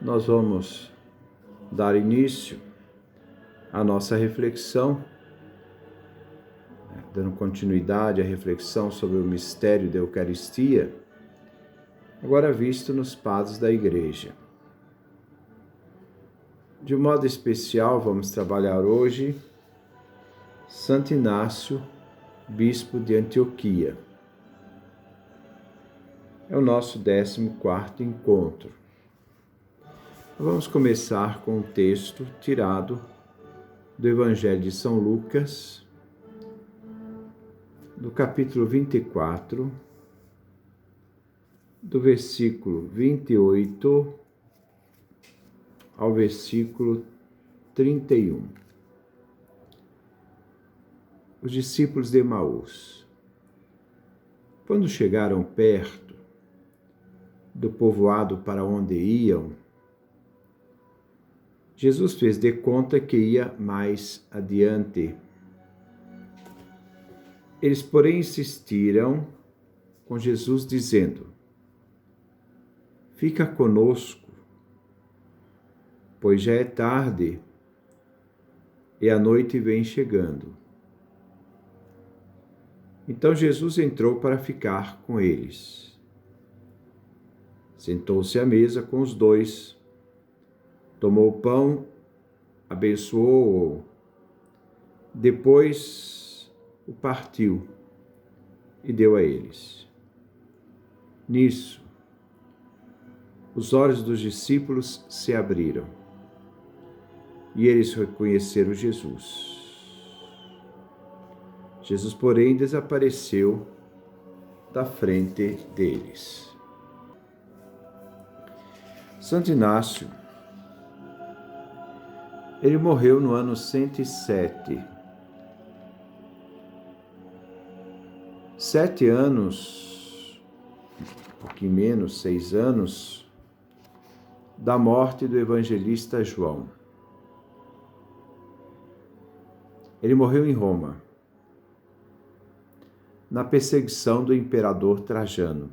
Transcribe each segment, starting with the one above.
nós vamos dar início à nossa reflexão, dando continuidade à reflexão sobre o mistério da Eucaristia, agora visto nos padres da Igreja. De modo especial, vamos trabalhar hoje Santo Inácio, bispo de Antioquia. É o nosso 14º encontro. Vamos começar com um texto tirado do Evangelho de São Lucas, do capítulo 24, do versículo 28 ao versículo 31. Os discípulos de Emaús. Quando chegaram perto do povoado para onde iam, Jesus fez de conta que ia mais adiante. Eles, porém, insistiram com Jesus, dizendo: "Fica conosco, pois já é tarde e a noite vem chegando." Então Jesus entrou para ficar com eles. Sentou-se à mesa com os dois, tomou o pão, abençoou-o, depois o partiu e deu a eles. Nisso, os olhos dos discípulos se abriram e eles reconheceram Jesus. Jesus, porém, desapareceu da frente deles. Santo Inácio, ele morreu no ano 107. 7 anos, um pouquinho menos, 6 anos, da morte do evangelista João. Ele morreu em Roma, na perseguição do imperador Trajano.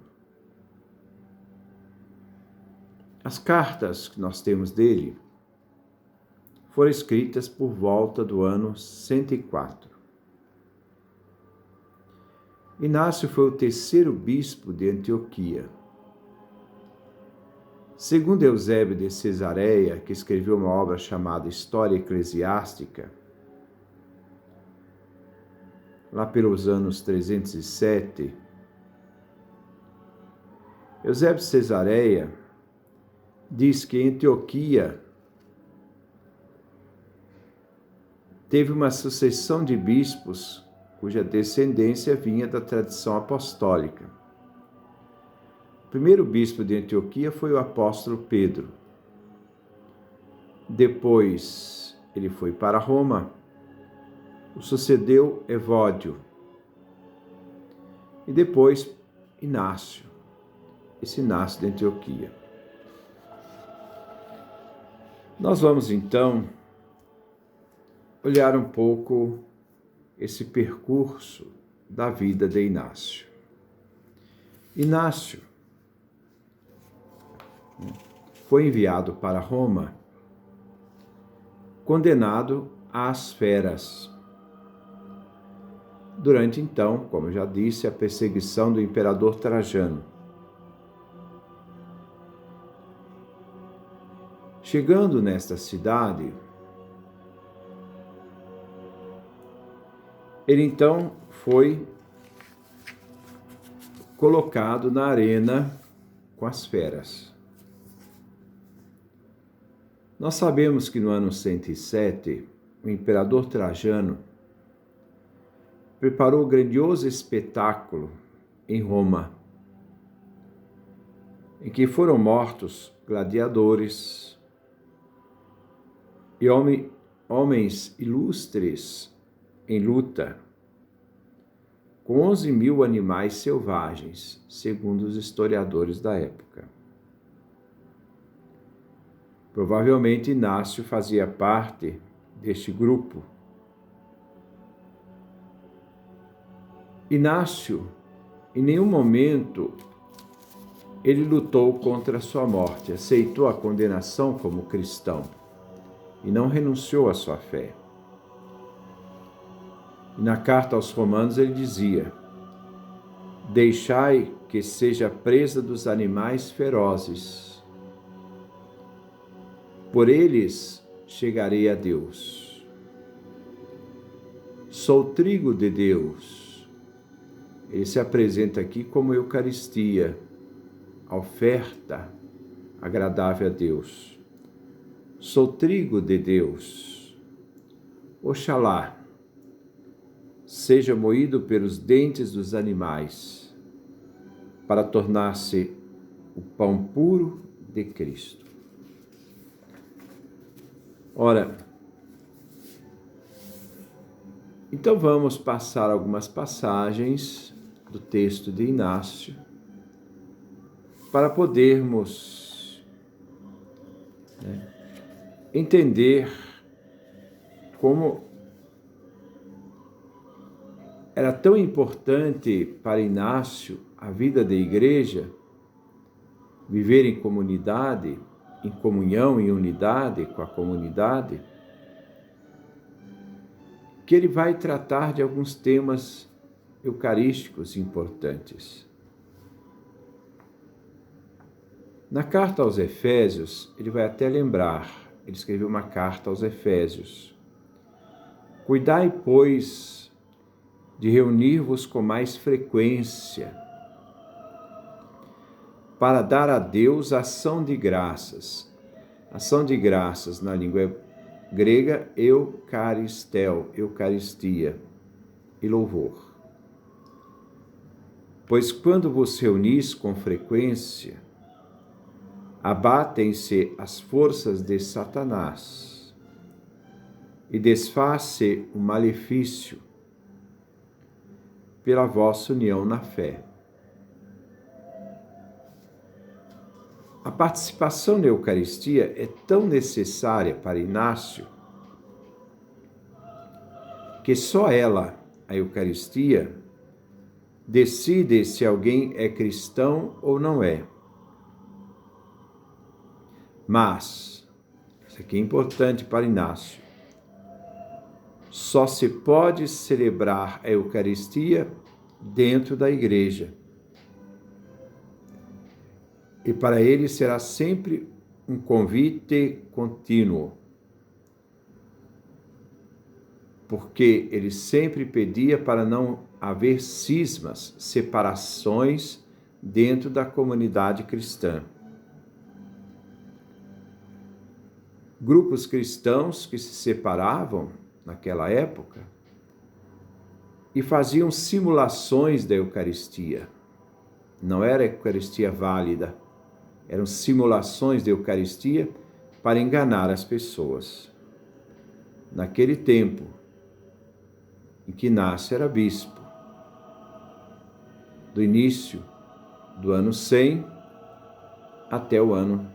As cartas que nós temos dele foram escritas por volta do ano 104. Inácio foi o 3º bispo de Antioquia. Segundo Eusébio de Cesareia, que escreveu uma obra chamada História Eclesiástica, lá pelos anos 307, Eusébio de Cesareia diz que Antioquia teve uma sucessão de bispos cuja descendência vinha da tradição apostólica. O primeiro bispo de Antioquia foi o apóstolo Pedro. Depois ele foi para Roma. O sucedeu Evódio. E depois Inácio, esse Inácio de Antioquia. Nós vamos então olhar um pouco esse percurso da vida de Inácio. Inácio foi enviado para Roma, condenado às feras. Durante então, como já disse, a perseguição do imperador Trajano. Chegando nesta cidade, ele então foi colocado na arena com as feras. Nós sabemos que no ano 107, o imperador Trajano preparou um grandioso espetáculo em Roma, em que foram mortos gladiadores e homens ilustres em luta, com 11.000 animais selvagens, segundo os historiadores da época. Provavelmente Inácio fazia parte deste grupo. Inácio, em nenhum momento, ele lutou contra a sua morte, aceitou a condenação como cristão e não renunciou à sua fé. E na carta aos Romanos ele dizia: deixai que seja presa dos animais ferozes, por eles chegarei a Deus. Sou trigo de Deus. Ele se apresenta aqui como Eucaristia, a oferta agradável a Deus. Sou trigo de Deus. Oxalá seja moído pelos dentes dos animais, para tornar-se o pão puro de Cristo. Ora, então vamos passar algumas passagens do texto de Inácio para podermos entender como era tão importante para Inácio a vida da igreja, viver em comunidade, em comunhão, em unidade com a comunidade, que ele vai tratar de alguns temas eucarísticos importantes. Na carta aos Efésios, ele vai até lembrar, ele escreveu uma carta aos Efésios: cuidai, pois, de reunir-vos com mais frequência, para dar a Deus ação de graças. Ação de graças na língua grega, eucaristel, eucaristia e louvor. Pois quando vos reunis com frequência, abatem-se as forças de Satanás e desfaz-se o malefício pela vossa união na fé. A participação na Eucaristia é tão necessária para Inácio que só ela, a Eucaristia, decide se alguém é cristão ou não é. Mas, isso aqui é importante para Inácio, só se pode celebrar a Eucaristia dentro da igreja. E para ele será sempre um convite contínuo, porque ele sempre pedia para não haver cismas, separações dentro da comunidade cristã. Grupos cristãos que se separavam naquela época e faziam simulações da Eucaristia. Não era a Eucaristia válida, eram simulações da Eucaristia para enganar as pessoas. Naquele tempo em que Inácio era bispo, do início do ano 100 até o ano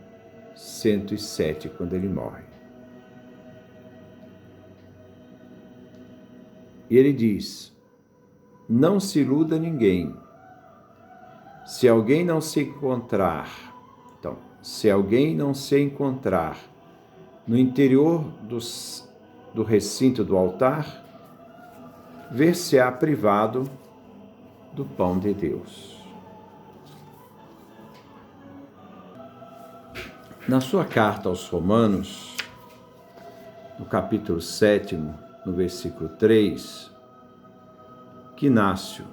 107, quando ele morre. E ele diz: não se iluda ninguém. Se alguém não se encontrar no interior do recinto do altar, ver-se-á privado do pão de Deus. Na sua carta aos Romanos, no capítulo 7, no versículo 3, que Inácio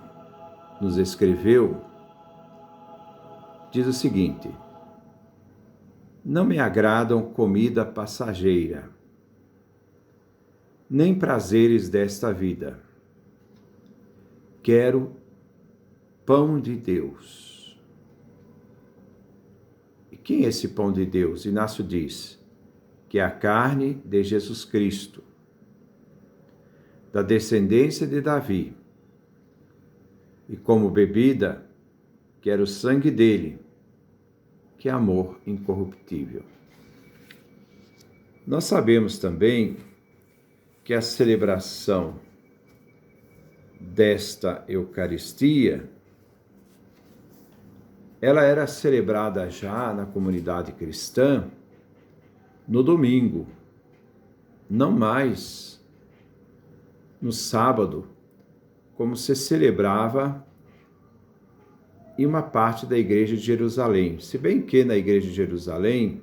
nos escreveu, diz o seguinte: não me agradam comida passageira, nem prazeres desta vida. Quero pão de Deus. E quem é esse pão de Deus? Inácio diz que é a carne de Jesus Cristo, da descendência de Davi, e como bebida, quero o sangue dele, que é amor incorruptível. Nós sabemos também que a celebração desta Eucaristia ela era celebrada já na comunidade cristã no domingo, não mais no sábado, como se celebrava em uma parte da igreja de Jerusalém. Se bem que na igreja de Jerusalém,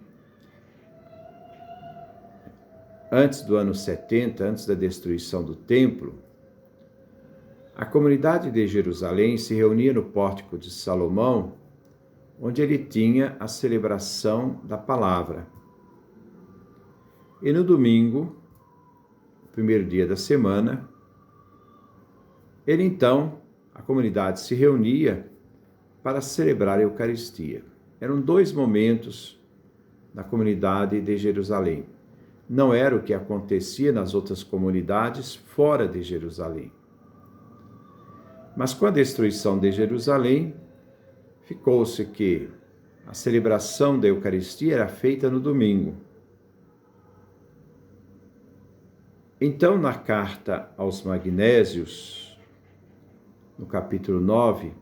antes do ano 70, antes da destruição do templo, a comunidade de Jerusalém se reunia no pórtico de Salomão, onde ele tinha a celebração da palavra. E no domingo, o primeiro dia da semana, a comunidade se reunia para celebrar a Eucaristia. Eram 2 momentos na comunidade de Jerusalém. Não era o que acontecia nas outras comunidades fora de Jerusalém. Mas com a destruição de Jerusalém, ficou-se que a celebração da Eucaristia era feita no domingo. Então, na carta aos Magnésios, no capítulo 9,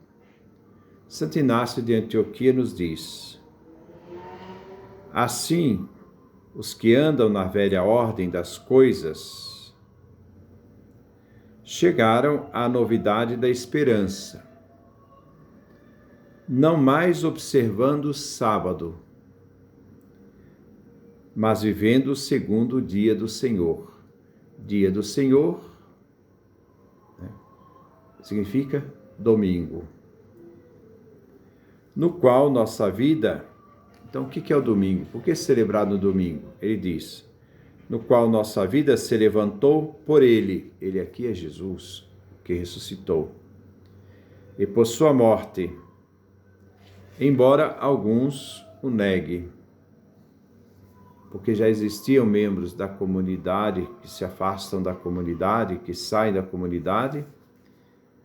Santo Inácio de Antioquia nos diz: assim, os que andam na velha ordem das coisas chegaram à novidade da esperança, não mais observando o sábado, mas vivendo segundo o dia do Senhor. Dia do Senhor, significa domingo, no qual nossa vida... Então, o que é o domingo? Por que celebrar no domingo? Ele diz: no qual nossa vida se levantou por ele. Ele aqui é Jesus, que ressuscitou. E por sua morte, embora alguns o neguem. Porque já existiam membros da comunidade que se afastam da comunidade, que saem da comunidade,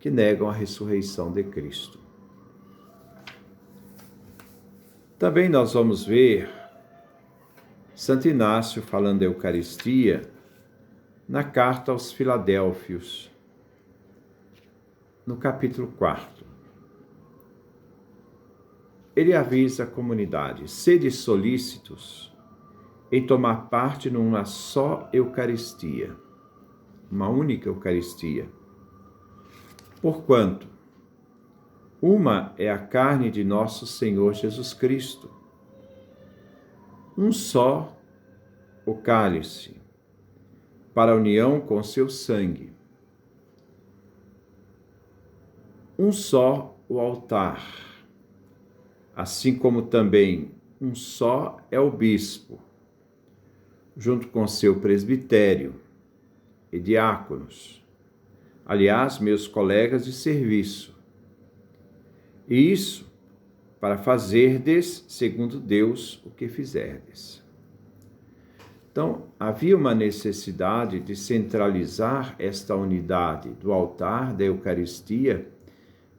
que negam a ressurreição de Cristo. Também nós vamos ver Santo Inácio falando da Eucaristia na carta aos Filadélfios, no capítulo 4. Ele avisa a comunidade: sede solícitos em tomar parte numa só Eucaristia, uma única Eucaristia. Porquanto, uma é a carne de nosso Senhor Jesus Cristo, um só o cálice, para a união com seu sangue, um só o altar, assim como também um só é o bispo, junto com seu presbitério e diáconos, aliás, meus colegas de serviço. E isso para fazerdes, segundo Deus, o que fizerdes. Então, havia uma necessidade de centralizar esta unidade do altar, da Eucaristia,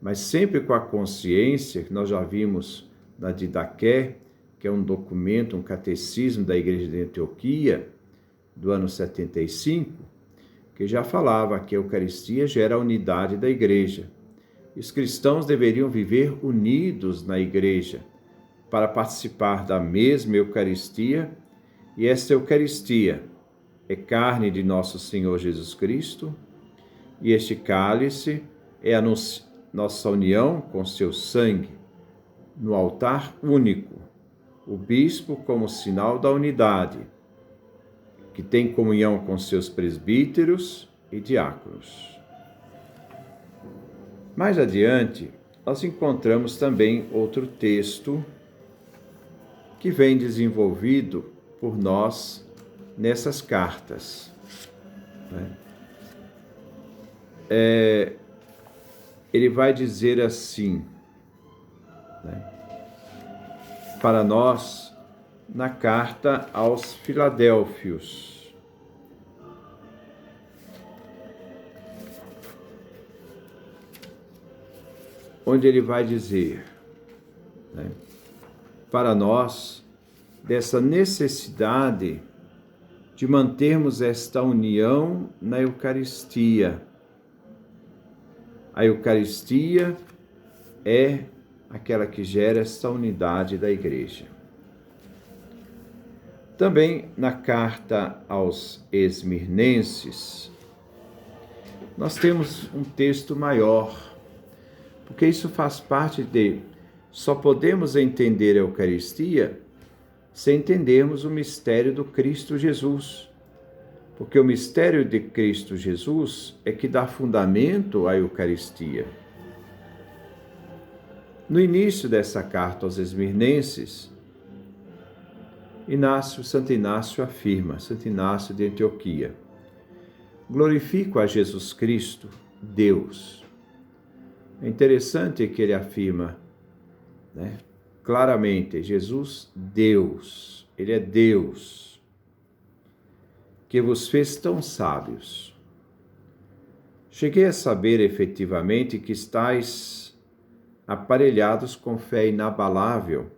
mas sempre com a consciência, que nós já vimos na Didaqué, que é um documento, um catecismo da Igreja de Antioquia, do ano 75, que já falava que a Eucaristia gera a unidade da Igreja. E os cristãos deveriam viver unidos na Igreja, para participar da mesma Eucaristia, e esta Eucaristia é carne de nosso Senhor Jesus Cristo, e este cálice é a nossa união com seu sangue, no altar único, o bispo como sinal da unidade, que tem comunhão com seus presbíteros e diáconos. Mais adiante, nós encontramos também outro texto que vem desenvolvido por nós nessas cartas. Ele vai dizer assim, para nós, na carta aos Filadélfios. Onde ele vai dizer, para nós, dessa necessidade de mantermos esta união na Eucaristia. A Eucaristia é aquela que gera esta unidade da Igreja. Também na carta aos Esmirnenses, nós temos um texto maior, porque isso faz parte de só podemos entender a Eucaristia se entendermos o mistério do Cristo Jesus. Porque o mistério de Cristo Jesus é que dá fundamento à Eucaristia. No início dessa carta aos Esmirnenses, Santo Inácio afirma, Santo Inácio de Antioquia: glorifico a Jesus Cristo, Deus. É interessante que ele afirma, claramente, Jesus, Deus. Ele é Deus, que vos fez tão sábios. Cheguei a saber efetivamente que estáis aparelhados com fé inabalável,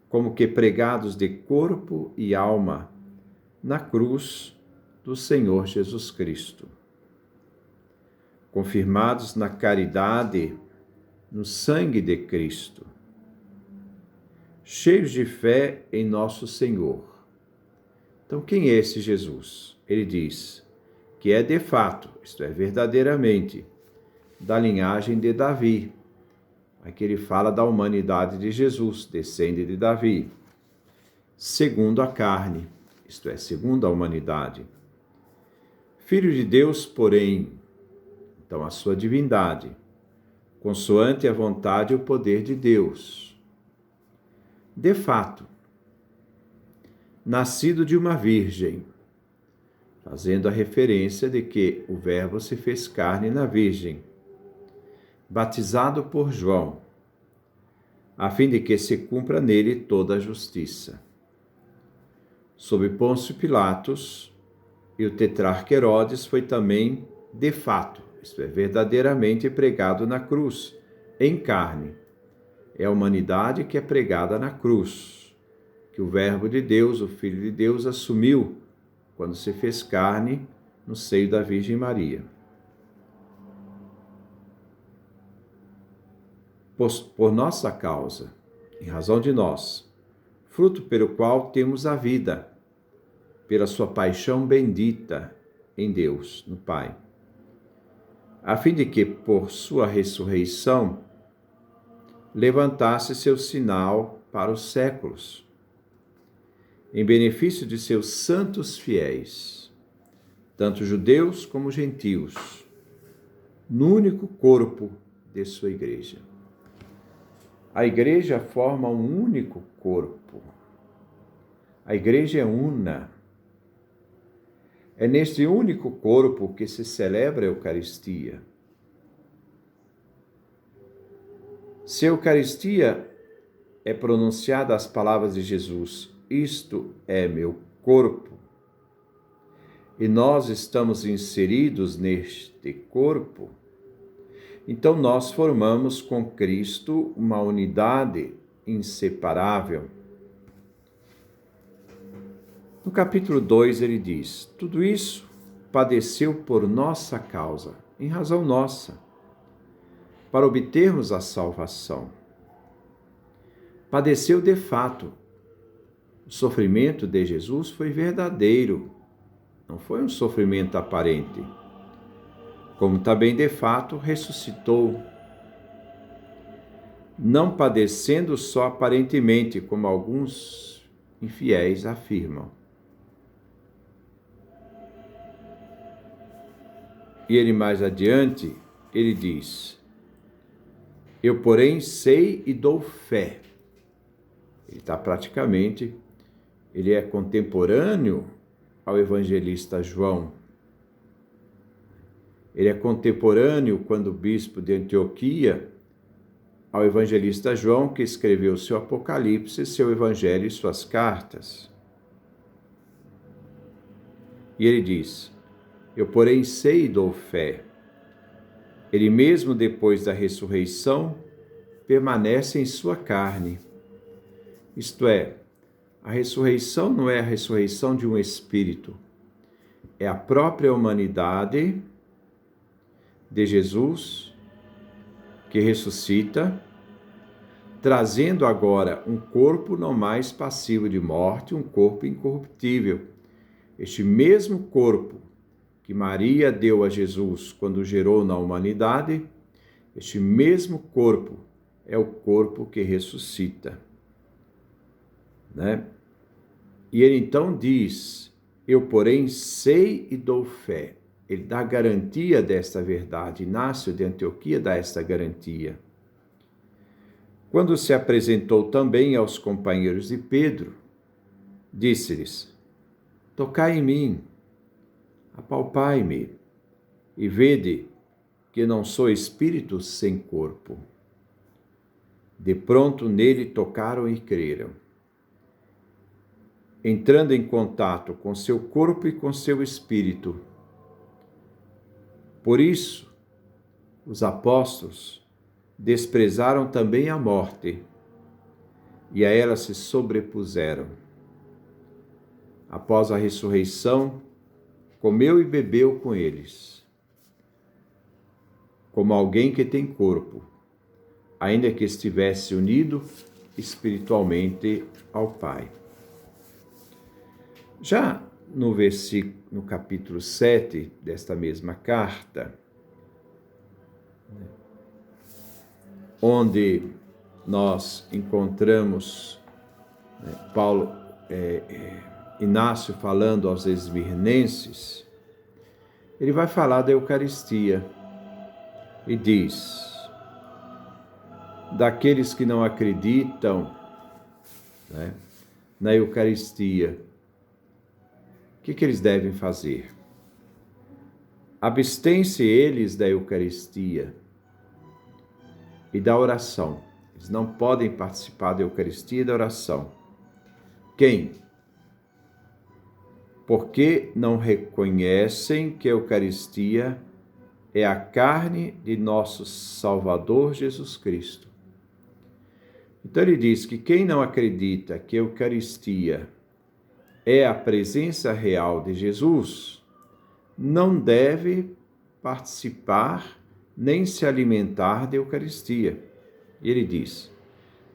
como que pregados de corpo e alma na cruz do Senhor Jesus Cristo, confirmados na caridade, no sangue de Cristo, cheios de fé em nosso Senhor. Então, quem é esse Jesus? Ele diz que é de fato, isto é, verdadeiramente, da linhagem de Davi. Aqui ele fala da humanidade de Jesus, descende de Davi, segundo a carne, isto é, segundo a humanidade. Filho de Deus, porém, então a sua divindade, consoante a vontade e o poder de Deus. De fato, nascido de uma virgem, fazendo a referência de que o Verbo se fez carne na Virgem, batizado por João, a fim de que se cumpra nele toda a justiça. Sob Pôncio Pilatos e o tetrarca Herodes foi também, de fato, isto é, verdadeiramente pregado na cruz, em carne. É a humanidade que é pregada na cruz, que o Verbo de Deus, o Filho de Deus, assumiu quando se fez carne no seio da Virgem Maria. Por nossa causa, em razão de nós, fruto pelo qual temos a vida, pela sua paixão bendita em Deus, no Pai, a fim de que, por sua ressurreição, levantasse seu sinal para os séculos, em benefício de seus santos fiéis, tanto judeus como gentios, no único corpo de sua Igreja. A Igreja forma um único corpo. A Igreja é una. É neste único corpo que se celebra a Eucaristia. Se a Eucaristia é pronunciada as palavras de Jesus, isto é meu corpo, e nós estamos inseridos neste corpo, então nós formamos com Cristo uma unidade inseparável. No capítulo 2 ele diz: tudo isso padeceu por nossa causa, em razão nossa, para obtermos a salvação. Padeceu de fato. O sofrimento de Jesus foi verdadeiro, não foi um sofrimento aparente. Como também de fato ressuscitou, não padecendo só aparentemente, como alguns infiéis afirmam. E ele mais adiante, ele diz: eu, porém, sei e dou fé. Ele é contemporâneo ao evangelista João. Ele é contemporâneo, quando bispo de Antioquia, ao evangelista João, que escreveu seu Apocalipse, seu Evangelho e suas cartas. E ele diz: eu, porém, sei e dou fé. Ele mesmo, depois da ressurreição, permanece em sua carne. Isto é, a ressurreição não é a ressurreição de um espírito, é a própria humanidade de Jesus que ressuscita trazendo agora um corpo não mais passivo de morte, um corpo incorruptível. Este mesmo corpo que Maria deu a Jesus quando gerou na humanidade, este mesmo corpo é o corpo que ressuscita, né? E ele então diz: eu, porém, sei e dou fé. Ele dá garantia desta verdade. Inácio de Antioquia dá esta garantia. Quando se apresentou também aos companheiros de Pedro, disse-lhes: tocai em mim, apalpai-me, e vede que não sou espírito sem corpo. De pronto nele tocaram e creram, entrando em contato com seu corpo e com seu espírito. Por isso, os apóstolos desprezaram também a morte, e a ela se sobrepuseram. Após a ressurreição, comeu e bebeu com eles, como alguém que tem corpo, ainda que estivesse unido espiritualmente ao Pai. Já no capítulo 7 desta mesma carta, onde nós encontramos Inácio falando aos esmirnenses, ele vai falar da Eucaristia e diz: daqueles que não acreditam, na Eucaristia, o que eles devem fazer? Abstêm-se eles da Eucaristia e da oração. Eles não podem participar da Eucaristia e da oração. Quem? Porque não reconhecem que a Eucaristia é a carne de nosso Salvador Jesus Cristo. Então ele diz que quem não acredita que a Eucaristia é a presença real de Jesus, não deve participar nem se alimentar da Eucaristia. E ele diz: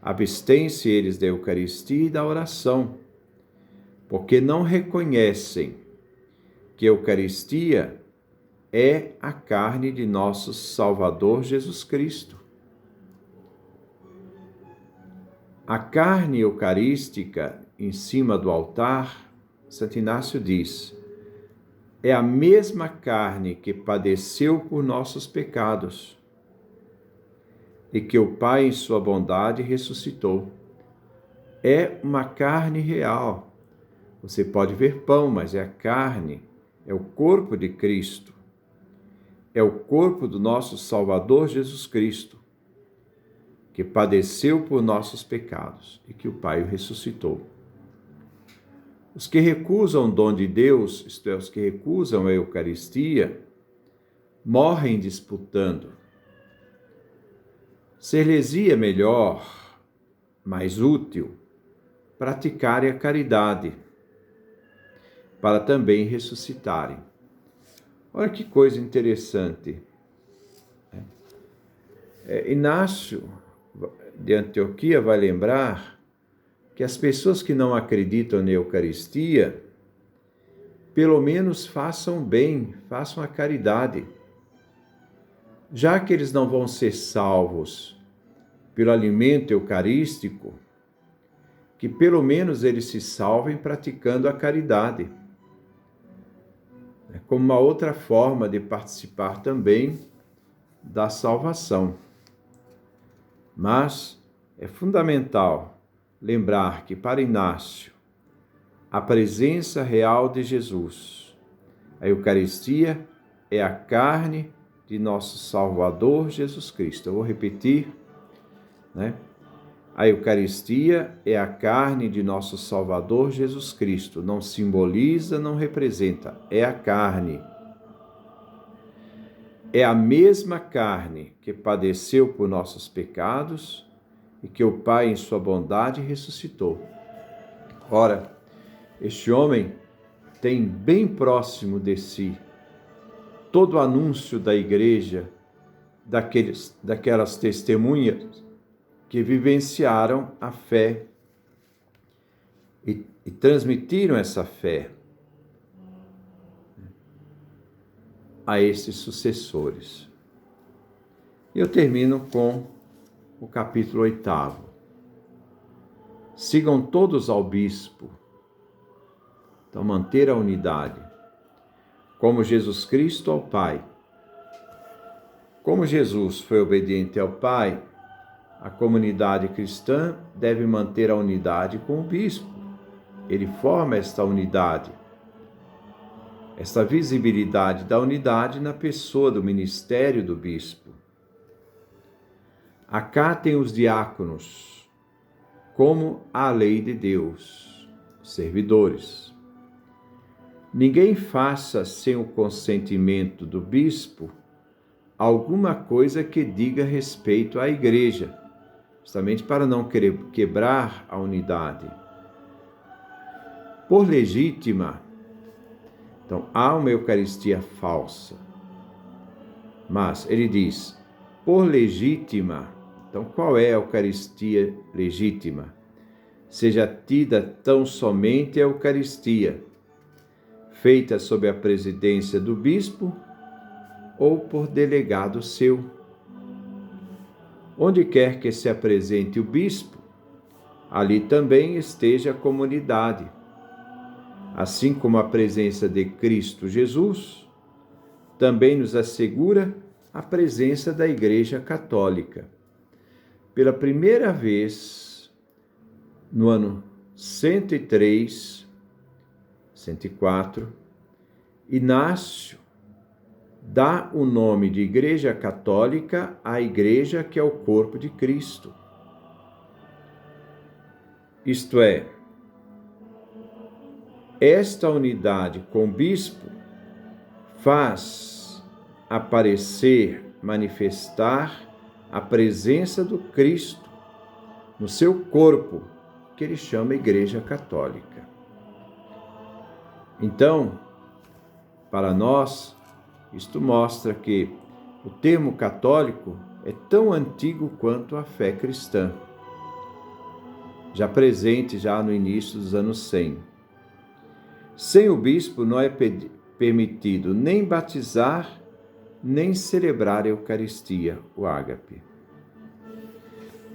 abstêm-se eles da Eucaristia e da oração, porque não reconhecem que a Eucaristia é a carne de nosso Salvador Jesus Cristo. A carne eucarística em cima do altar, Santo Inácio diz, é a mesma carne que padeceu por nossos pecados e que o Pai, em sua bondade, ressuscitou. É uma carne real. Você pode ver pão, mas é a carne, é o corpo de Cristo. É o corpo do nosso Salvador Jesus Cristo, que padeceu por nossos pecados e que o Pai o ressuscitou. Os que recusam o dom de Deus, isto é, os que recusam a Eucaristia, morrem disputando. Ser-lhes-ia melhor, mais útil, praticarem a caridade, para também ressuscitarem. Olha que coisa interessante. Inácio de Antioquia vai lembrar que as pessoas que não acreditam na Eucaristia, pelo menos façam bem, façam a caridade. Já que eles não vão ser salvos pelo alimento eucarístico, que pelo menos eles se salvem praticando a caridade. É como uma outra forma de participar também da salvação. Mas é fundamental lembrar que para Inácio, a presença real de Jesus, a Eucaristia é a carne de nosso Salvador Jesus Cristo. Eu vou repetir, A Eucaristia é a carne de nosso Salvador Jesus Cristo. Não simboliza, não representa, é a carne. É a mesma carne que padeceu por nossos pecados e que o Pai, em sua bondade, ressuscitou. Ora, este homem tem bem próximo de si todo o anúncio da igreja, daquelas testemunhas que vivenciaram a fé e transmitiram essa fé a esses sucessores. Eu termino com o capítulo 8. Sigam todos ao bispo. Então, manter a unidade. Como Jesus Cristo ao Pai. Como Jesus foi obediente ao Pai, a comunidade cristã deve manter a unidade com o bispo. Ele forma esta unidade, esta visibilidade da unidade na pessoa do ministério do bispo. Acatem os diáconos, como a lei de Deus, servidores. Ninguém faça sem o consentimento do bispo alguma coisa que diga respeito à igreja, justamente para não quebrar a unidade. Por legítima, então há uma Eucaristia falsa, mas ele diz, por legítima, então qual é a Eucaristia legítima? Seja tida tão somente a Eucaristia, feita sob a presidência do bispo ou por delegado seu. Onde quer que se apresente o bispo, ali também esteja a comunidade. Assim como a presença de Cristo Jesus, também nos assegura a presença da Igreja Católica. Pela primeira vez, no ano 103, 104, Inácio dá o nome de Igreja Católica à Igreja que é o corpo de Cristo. Isto é, esta unidade com o bispo faz aparecer, manifestar a presença do Cristo no seu corpo, que ele chama Igreja Católica. Então, para nós, isto mostra que o termo católico é tão antigo quanto a fé cristã, já presente já no início dos anos 100. Sem o bispo não é permitido nem batizar, nem celebrar a Eucaristia, o ágape.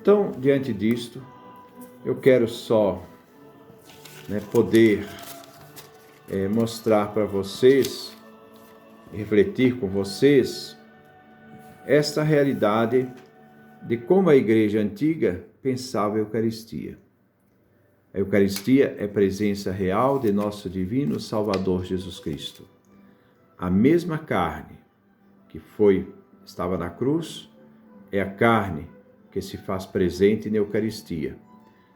Então, diante disto, eu quero só poder mostrar para vocês, refletir com vocês, esta realidade de como a igreja antiga pensava a Eucaristia. A Eucaristia é presença real de nosso divino Salvador Jesus Cristo. A mesma carne que estava na cruz é a carne que se faz presente na Eucaristia.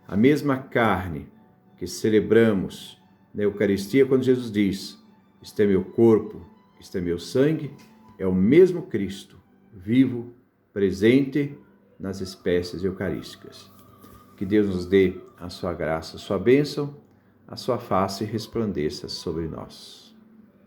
A mesma carne que celebramos na Eucaristia quando Jesus diz: "Este é meu corpo, este é meu sangue", é o mesmo Cristo, vivo, presente nas espécies eucarísticas. Que Deus nos dê a sua graça, a sua bênção, a sua face resplandeça sobre nós.